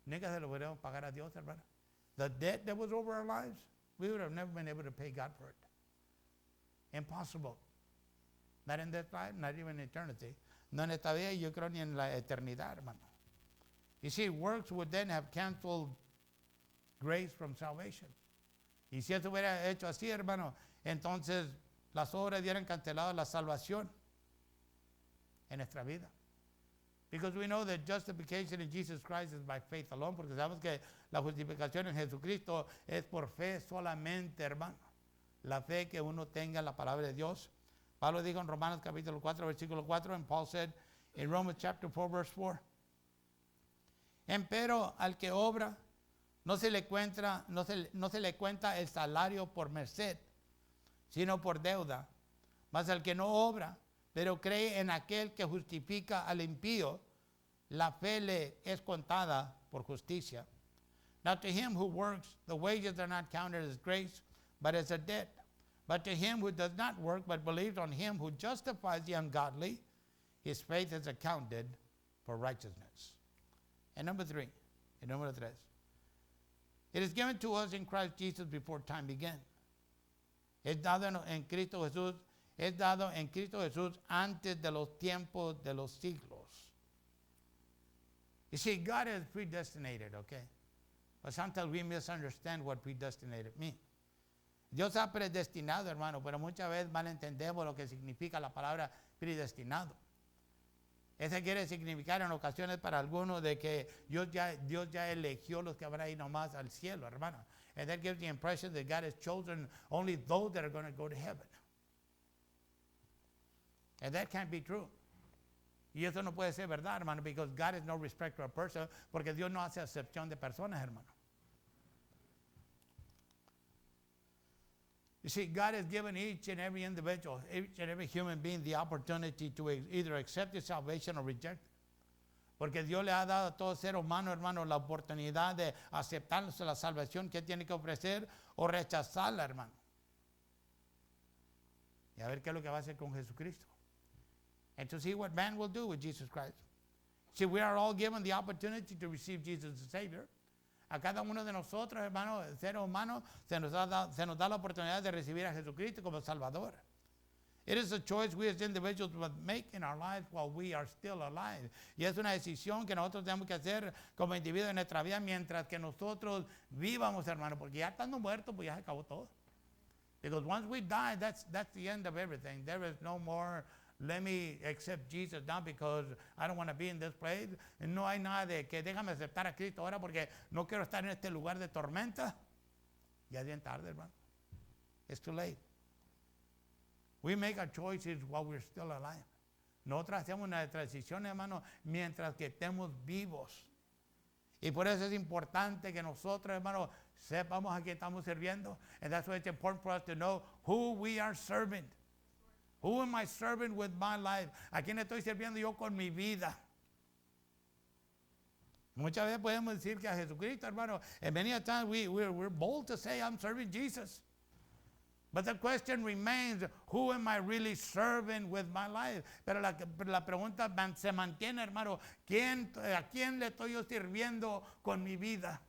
nunca se lo hubiéramos pagar a Dios, hermano. The debt that was over our lives, we would have never been able to pay God for it. Impossible. Not in this life, not even in eternity. No en esta vida y yo creo ni en la eternidad, hermano. You see, works would then have canceled grace from salvation. Y si eso hubiera hecho así, hermano, entonces las obras hubieran cancelado la salvación en nuestra vida. Because we know that justification in Jesus Christ is by faith alone, porque sabemos que la justificación en Jesucristo es por fe solamente, hermano. La fe que uno tenga en la palabra de Dios. Pablo dijo en Romanos capítulo 4, versículo 4, and Paul said in Romans chapter 4, verse 4, empero al que obra, no se le cuenta el salario por merced, sino por deuda. Mas al que no obra, pero cree en aquel que justifica al impío, la fe le es contada por justicia. Now to him who works, the wages are not counted as grace, but as a debt. But to him who does not work, but believes on him who justifies the ungodly, his faith is accounted for righteousness. And number 3, it is given to us in Christ Jesus before time began. Es dado en Cristo Jesús antes de los tiempos de los siglos. You see, God is predestinated, okay? But sometimes we misunderstand what predestinated means. Dios ha predestinado, hermano, pero muchas veces malentendemos lo que significa la palabra predestinado. Ese quiere significar en ocasiones para algunos de que Dios ya eligió los que habrán ido nomás al cielo, hermano. And that gives the impression that God has chosen only those that are going to go to heaven. And that can't be true. Y eso no puede ser verdad, hermano, because God is no respecter of person, porque Dios no hace acepción de personas, hermano. You see, God has given each and every individual, each and every human being the opportunity to either accept His salvation or reject it. Porque Dios le ha dado a todo ser humano, hermano, la oportunidad de aceptar la salvación que tiene que ofrecer o rechazarla, hermano. Y a ver qué es lo que va a hacer con Jesucristo. And to see what man will do with Jesus Christ. See, we are all given the opportunity to receive Jesus as Savior. A cada uno de nosotros, hermanos, seres humanos, se nos da la oportunidad de recibir a Jesucristo como Salvador. It is a choice we as individuals must make in our lives while we are still alive. Y es una decisión que nosotros tenemos que hacer como individuos en nuestra vida mientras que nosotros vivamos, hermano, porque ya estando muertos, pues ya se acabó todo. Because once we die, that's the end of everything. There is no more, let me accept Jesus now because I don't want to be in this place. No hay nada de que déjame aceptar a Cristo ahora porque no quiero estar en este lugar de tormenta. Ya es bien tarde, hermano. It's too late. We make our choices while we're still alive. Nosotros hacemos una decisión, hermano, mientras que estemos vivos. Y por eso es importante que nosotros, hermano, sepamos a quién estamos sirviendo. And that's why it's important for us to know who we are serving. Who am I serving with my life? ¿A quién estoy sirviendo yo con mi vida? Muchas veces podemos decir que a Jesucristo, hermano. And many a times we're bold to say, I'm serving Jesus. But the question remains, who am I really serving with my life? Pero la pregunta se mantiene, hermano. ¿A quién le estoy yo sirviendo con mi vida?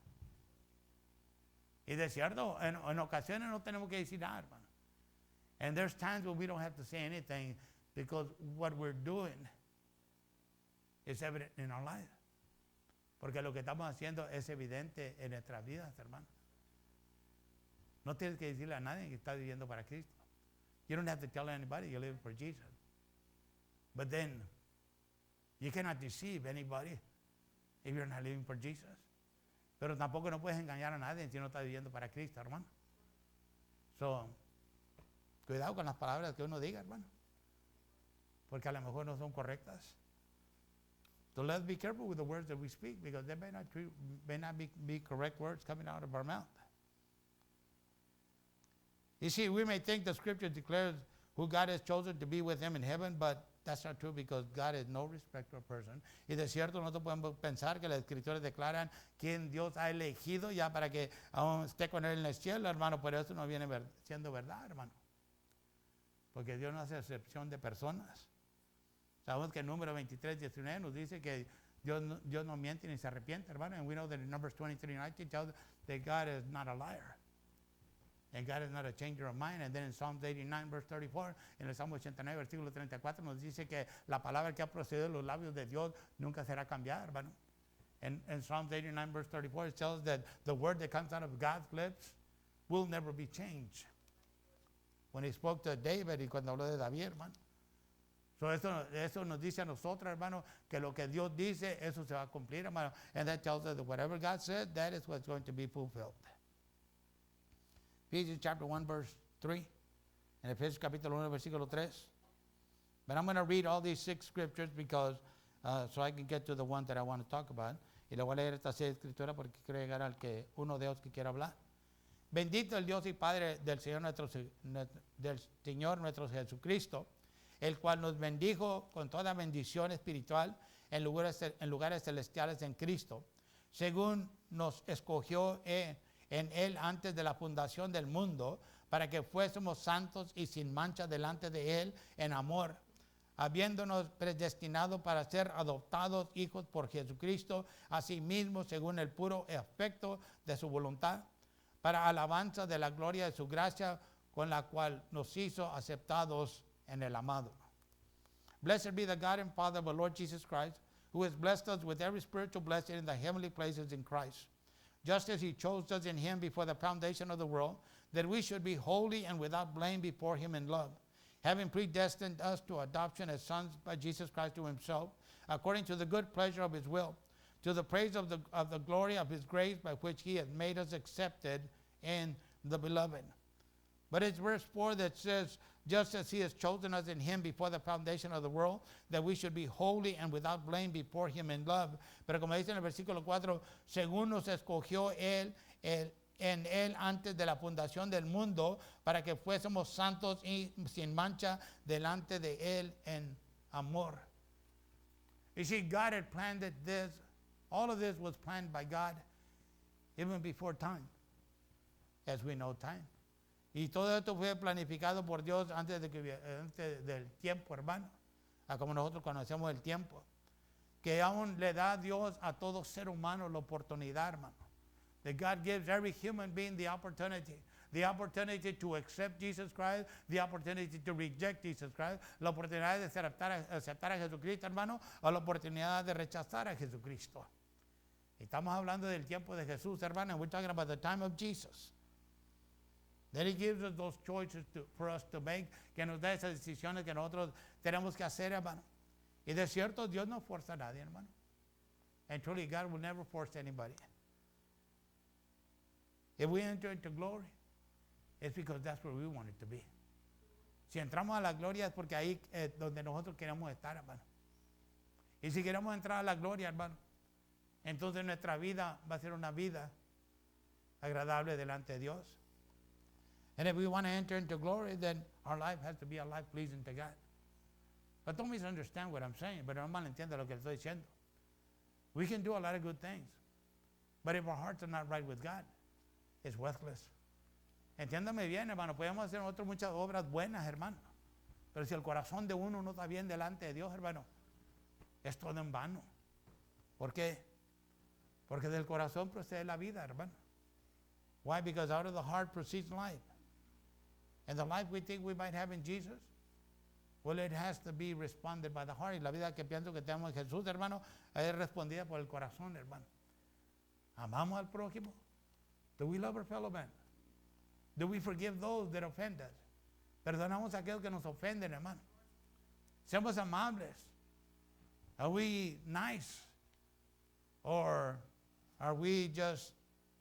Y de cierto, en ocasiones no tenemos que decir nada, hermano. And there's times when we don't have to say anything because what we're doing is evident in our life. Porque lo que estamos haciendo es evidente en nuestras vidas, hermano. No tienes que decirle a nadie que está viviendo para Cristo. You don't have to tell anybody you're living for Jesus. But then, you cannot deceive anybody if you're not living for Jesus. Pero tampoco no puedes engañar a nadie si no está viviendo para Cristo, hermano. So, cuidado con las palabras que uno diga, hermano. Porque a lo mejor no son correctas. So let's be careful with the words that we speak because they may not be correct words coming out of our mouth. You see, we may think the scripture declares who God has chosen to be with him in heaven, but that's not true because God is no respecter of person. Y de cierto, nosotros podemos pensar que las escrituras declaran quién Dios ha elegido ya para que aún esté con él en el cielo, hermano, pero eso no viene siendo verdad, hermano. Porque Dios no hace excepción de personas. Sabemos que el número 23:19 nos dice que Dios no miente ni se arrepiente, hermano. And we know that in Numbers 23:19 tells us that God is not a liar. And God is not a changer of mind. And then in Psalms 89, verse 34, en el Salmo 89, versículo 34, nos dice que la palabra que ha procedido de los labios de Dios nunca será cambiada, hermano. And in Psalms 89, verse 34, it tells that the word that comes out of God's lips will never be changed. When he spoke to David y cuando habló de David, hermano. So eso nos dice a nosotros, hermano, que lo que Dios dice, eso se va a cumplir, hermano. And that tells us that whatever God said, that is what's going to be fulfilled. Ephesians chapter 1, verse 3. En Efesios capítulo 1, versículo 3. But I'm going to read all these 6 scriptures because so I can get to the one that I want to talk about. Y le voy a leer estas 6 escrituras porque quiero llegar al que uno de ellos que quiera hablar. Bendito el Dios y Padre del Señor nuestro Jesucristo, el cual nos bendijo con toda bendición espiritual en lugares celestiales en Cristo, según nos escogió en Él antes de la fundación del mundo, para que fuésemos santos y sin mancha delante de Él en amor, habiéndonos predestinado para ser adoptados hijos por Jesucristo, asimismo según el puro afecto de su voluntad, para alabanza de la gloria de su gracia, con la cual nos hizo aceptados en el amado. Blessed be the God and Father of our Lord Jesus Christ, who has blessed us with every spiritual blessing in the heavenly places in Christ, just as he chose us in him before the foundation of the world, that we should be holy and without blame before him in love, having predestined us to adoption as sons by Jesus Christ to himself, according to the good pleasure of his will, to the praise of the glory of his grace, by which he has made us accepted in the beloved. But it's verse 4 that says, just as he has chosen us in him before the foundation of the world, that we should be holy and without blame before him in love. Pero como dice en el versículo 4, según nos escogió en él antes de la fundación del mundo, para que fuésemos santos y sin mancha delante de él en amor. You see, God had planned this. All of this was planned by God even before time, as we know time. Y todo esto fue planificado por Dios antes del tiempo, hermano, como nosotros conocemos el tiempo, que aún le da Dios a todo ser humano la oportunidad, hermano. That God gives every human being the opportunity. the opportunity to accept Jesus Christ, the opportunity to reject Jesus Christ, la oportunidad de aceptar a Jesucristo, hermano, o la oportunidad de rechazar a Jesucristo. Estamos hablando del tiempo de Jesús, hermano, and we're talking about the time of Jesus. Then he gives us those choices for us to make, que nos da esas decisiones que nosotros tenemos que hacer, hermano. Y de cierto, Dios no fuerza a nadie, hermano. And truly, God will never force anybody. If we enter into glory, it's because that's where we want it to be. Si entramos a la gloria es porque ahí es donde nosotros queremos estar, hermano. Y si queremos entrar a la gloria, hermano, entonces nuestra vida va a ser una vida agradable delante de Dios. And if we want to enter into glory, then our life has to be a life pleasing to God. But don't misunderstand what I'm saying, pero no malentienda lo que estoy diciendo. We can do a lot of good things, but if our hearts are not right with God, it's worthless. Entiéndame bien, hermano, podemos hacer nosotros muchas obras buenas, hermano, pero si el corazón de uno no está bien delante de Dios, hermano, es todo en vano. ¿Por qué? Porque del corazón procede la vida, hermano. Why? Because out of the heart proceeds life. And the life we think we might have in Jesus, well, it has to be responded by the heart. Y la vida que pienso que tenemos en Jesús, hermano, es respondida por el corazón, hermano. ¿Amamos al prójimo? Do we love our fellow man? Do we forgive those that offend us? Perdonamos a aquellos que nos ofenden, hermano. Somos amables. Are we nice? Or are we just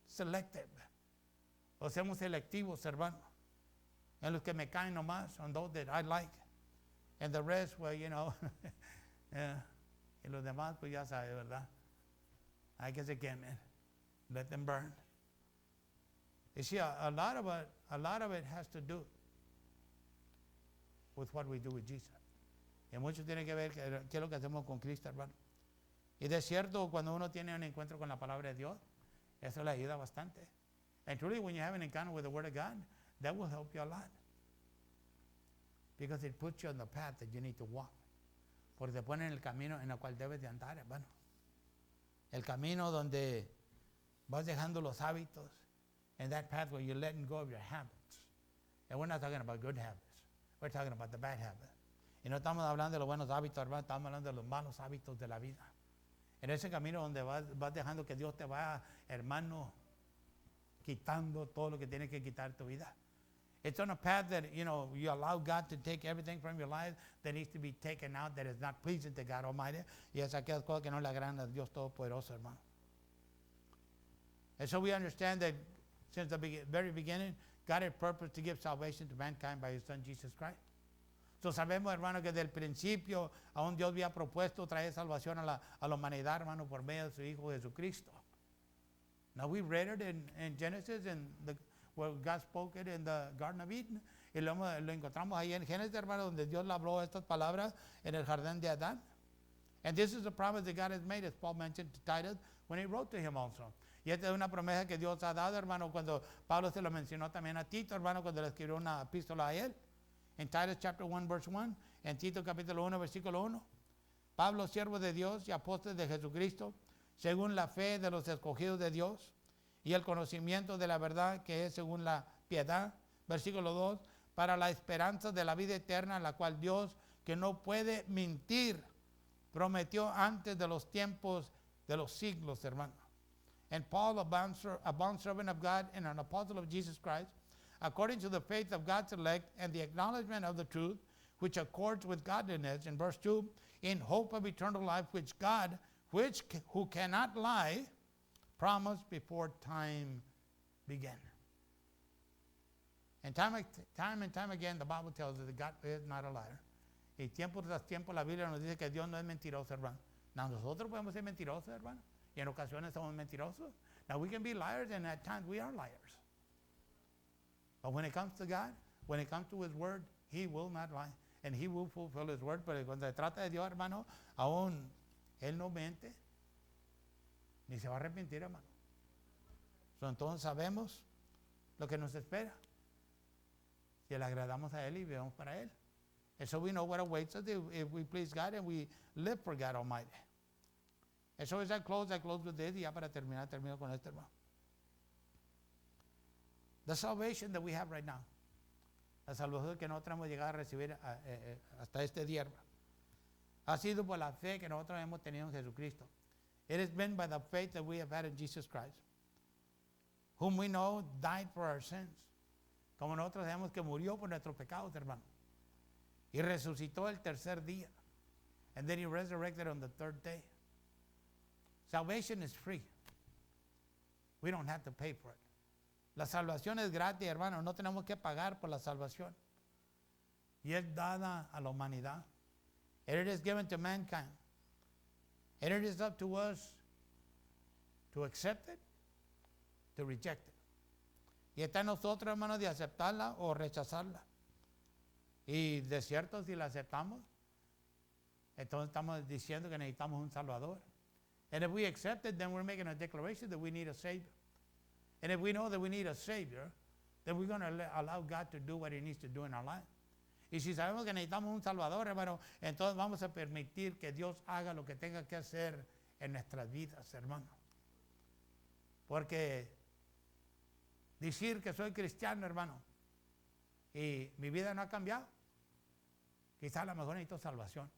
selective? O somos selectivos, hermano. En los que me caen nomás, on those that I like. And the rest, well, you know, y los demás, pues ya sabe, ¿verdad? Hay que se quemen. Let them burn. You see, a lot of it has to do with what we do with Jesus. Y mucho tiene que ver qué es lo que hacemos con Cristo, hermano. Y de cierto, cuando uno tiene un encuentro con la palabra de Dios, eso le ayuda bastante. And truly, when you have an encounter with the Word of God, that will help you a lot. Because it puts you on the path that you need to walk. Porque te pone en el camino en el cual debes de andar, hermano. El camino donde vas dejando los hábitos. And that path where you're letting go of your habits. And we're not talking about good habits. We're talking about the bad habits. Y no estamos hablando de los buenos hábitos, hermano. Estamos hablando de los malos hábitos de la vida. En ese camino donde vas dejando que Dios te va, hermano, quitando todo lo que tiene que quitar tu vida. It's on a path that, you know, you allow God to take everything from your life that needs to be taken out, that is not pleasing to God Almighty. Y es aquellas cosas que no le agradan a Dios Todopoderoso, hermano. And so we understand that since the very beginning, God had purpose to give salvation to mankind by His Son, Jesus Christ. So sabemos, hermano, que desde el principio aún Dios había propuesto traer salvación a la humanidad, hermano, por medio de su Hijo Jesucristo. Now we read it in Genesis, where God spoke it in the Garden of Eden. Y lo encontramos ahí en Génesis, hermano, donde Dios le habló estas palabras en el jardín de Adán. And this is a promise that God has made, as Paul mentioned to Titus when he wrote to him also. Y esta es una promesa que Dios ha dado, hermano, cuando Pablo se lo mencionó también a Tito, hermano, cuando le escribió una epístola a él. En Titus chapter 1, verse 1, en Tito capítulo 1, versículo 1. Pablo, siervo de Dios y apóstol de Jesucristo, según la fe de los escogidos de Dios y el conocimiento de la verdad que es según la piedad. Versículo 2, para la esperanza de la vida eterna, la cual Dios, que no puede mentir, prometió antes de los tiempos de los siglos, hermano. And Paul, a bondservant of God and an apostle of Jesus Christ, according to the faith of God's elect and the acknowledgement of the truth, which accords with godliness, in verse 2, in hope of eternal life, which God, who cannot lie, promised before time began. And time and time again, the Bible tells us that God is not a liar. Y tiempo tras tiempo la Biblia nos dice que Dios no es mentiroso, hermano. Now, nosotros podemos ser mentirosos, hermano. Y en ocasiones somos mentirosos. Now, we can be liars, and at times we are liars. But when it comes to God, when it comes to His Word, He will not lie. And He will fulfill His Word. Pero cuando se trata de Dios, hermano, aún Él no mente, ni se va a arrepentir, hermano. So, entonces sabemos lo que nos espera. Si le agradamos a Él y vivimos para Él. And so we know what awaits us if we please God and we live for God Almighty. And so as I close with this, y ya para termino con esto, hermano. The salvation that we have right now, la salvación que nosotros hemos llegado a recibir hasta este día, hermano, ha sido por la fe que nosotros hemos tenido en Jesucristo. It has been by the faith that we have had in Jesus Christ, whom we know died for our sins. Como nosotros sabemos que murió por nuestros pecados, hermano, y resucitó el tercer día. And then he resurrected on the third day. Salvation is free. We don't have to pay for it. La salvación es gratis, hermano. No tenemos que pagar por la salvación. Y es dada a la humanidad. And it is given to mankind. And it is up to us to accept it, to reject it. Y está en nosotros, hermano, de aceptarla o rechazarla. Y de cierto, si la aceptamos, entonces estamos diciendo que necesitamos un Salvador. And if we accept it, then we're making a declaration that we need a Savior. And if we know that we need a Savior, then we're going to allow God to do what He needs to do in our life. Y si sabemos que necesitamos un Salvador, hermano, entonces vamos a permitir que Dios haga lo que tenga que hacer en nuestras vidas, hermano. Porque decir que soy cristiano, hermano, y mi vida no ha cambiado, quizás a lo mejor necesito salvación.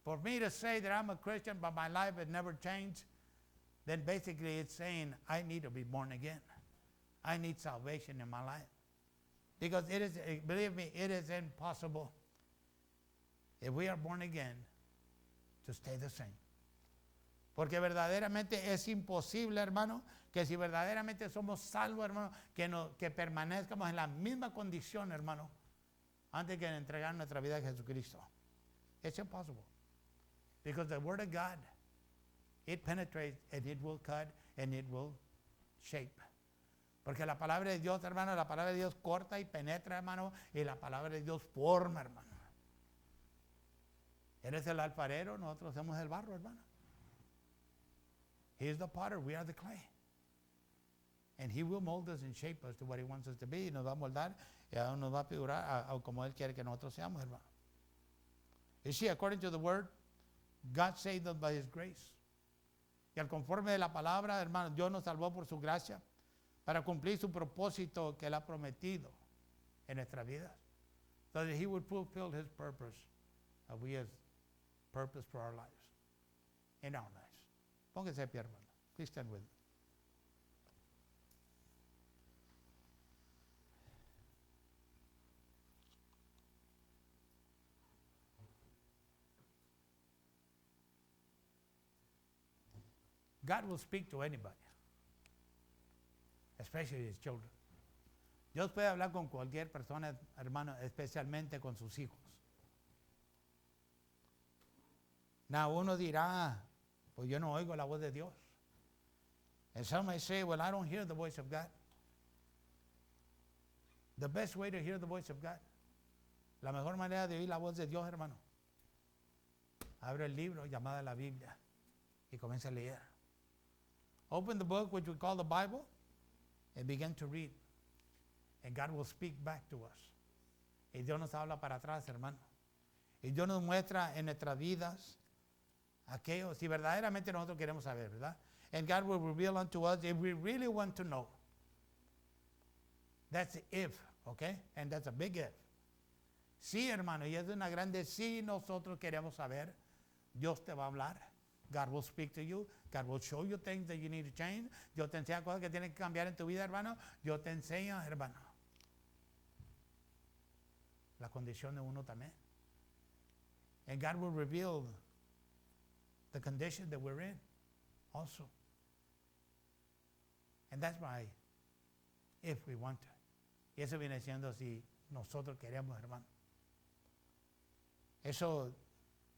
For me to say that I'm a Christian but my life has never changed, then basically it's saying I need to be born again. I need salvation in my life. Because it is, believe me, it is impossible if we are born again to stay the same. Porque verdaderamente es imposible, hermano, que si verdaderamente somos salvos, hermano, que permanezcamos en la misma condición, hermano, antes que entregar nuestra vida a Jesucristo. It's impossible. Because the Word of God, it penetrates and it will cut and it will shape. Porque la palabra de Dios, hermano, la palabra de Dios corta y penetra, hermano, y la palabra de Dios forma, hermano. Él es el alfarero, nosotros somos el barro, hermano. He is the potter, we are the clay. And He will mold us and shape us to what He wants us to be. Y nos va a moldar y nos va a figurar a como Él quiere que nosotros seamos, hermano. You see, according to the Word, God saved us by His grace. Y al conforme de la palabra, hermano, Dios nos salvó por su gracia para cumplir su propósito que Él ha prometido en nuestra vida. So that He would fulfill His purpose. We have purpose for our lives. In our lives. Póngase de pie, hermano. Please stand with me. God will speak to anybody, especially His children. Dios puede hablar con cualquier persona, hermano, especialmente con sus hijos. Now, uno dirá, pues yo no oigo la voz de Dios. And some may say, well, I don't hear the voice of God. The best way to hear the voice of God, la mejor manera de oír la voz de Dios, hermano, abre el libro llamado la Biblia y comienza a leer. Open the book, which we call the Bible, and begin to read. And God will speak back to us. Y Dios nos habla para atrás, hermano. Y Dios nos muestra en nuestras vidas aquello, si verdaderamente nosotros queremos saber, ¿verdad? And God will reveal unto us if we really want to know. That's if, okay? And that's a big if. Sí, hermano, y es una grande sí, nosotros queremos saber. Dios te va a hablar. God will speak to you. God will show you things that you need to change. Dios te enseña cosas que tienes que cambiar en tu vida, hermano. Dios te enseña, hermano, la condición de uno también. And God will reveal the condition that we're in also. And that's why, if we want to. Y eso viene siendo si nosotros queremos, hermano. Eso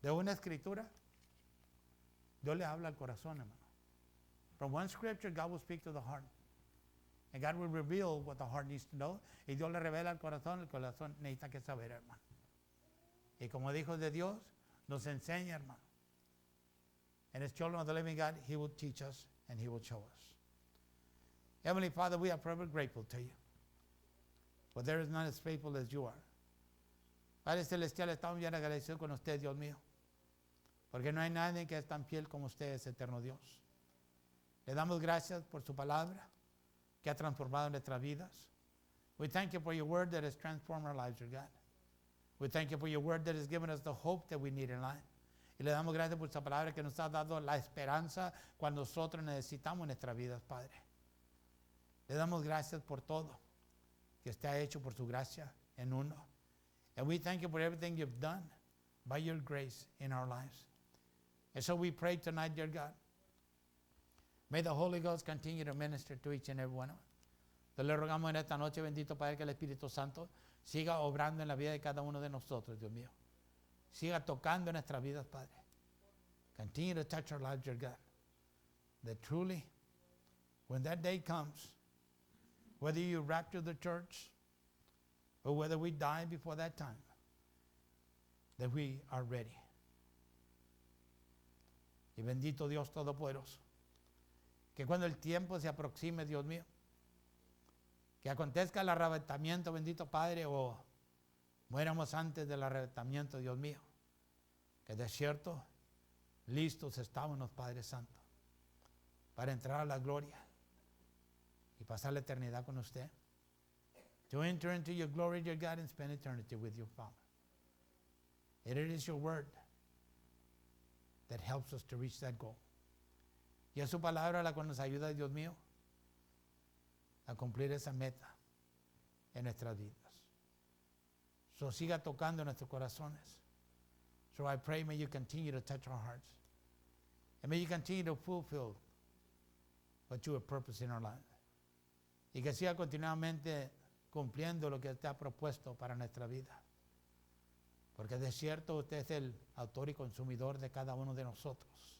de una escritura, Dios le habla al corazón, hermano. From one scripture, God will speak to the heart. And God will reveal what the heart needs to know. Y Dios le revela al corazón, el corazón necesita que saber, hermano. Y como hijos de Dios, nos enseña, hermano. And as children of the living God, He will teach us and He will show us. Heavenly Father, we are forever grateful to you. For there is none as faithful as you are. Padre Celestial, estamos bien agradecidos con usted, Dios mío. Porque no hay nadie que es tan fiel como usted es, eterno Dios. Le damos gracias por su palabra. que ha transformado nuestras vidas. We thank you for your word that has transformed our lives, dear God. We thank you for your word that has given us the hope that we need in life. Y le damos gracias por esta palabra que nos ha dado la esperanza cuando nosotros necesitamos nuestras vidas, Padre. Le damos gracias por todo que está hecho por su gracia en uno. And we thank you for everything you've done by your grace in our lives. And so we pray tonight, dear God, may the Holy Ghost continue to minister to each and every one of us. Le rogamos en esta noche, bendito Padre, que el Espíritu Santo siga obrando en la vida de cada uno de nosotros, Dios mío. Siga tocando en nuestras vidas, Padre. Continue to touch our lives, dear God. That truly, when that day comes, whether you rapture the church or whether we die before that time, that we are ready. Y bendito Dios Todopoderoso, que cuando el tiempo se aproxime, Dios mío, que acontezca el arrebatamiento, bendito Padre, o muéramos antes del arrebatamiento, Dios mío, que de cierto, listos estábamos, Padre Santo, para entrar a la gloria y pasar la eternidad con usted. To enter into your glory, dear God, and spend eternity with your Father. And it is your word that helps us to reach that goal. Y es su palabra la cual nos ayuda, Dios mío, a cumplir esa meta en nuestras vidas. So siga tocando nuestros corazones. So I pray, may you continue to touch our hearts. And may you continue to fulfill what you have purposed in our lives. Y que siga continuamente cumpliendo lo que usted ha propuesto para nuestra vida. Porque de cierto usted es el autor y consumidor de cada uno de nosotros.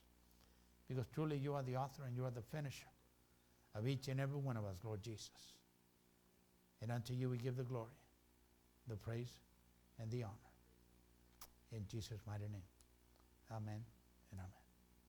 Because truly you are the author and you are the finisher of each and every one of us, Lord Jesus. And unto you we give the glory, the praise, and the honor. In Jesus' mighty name. Amen and amen.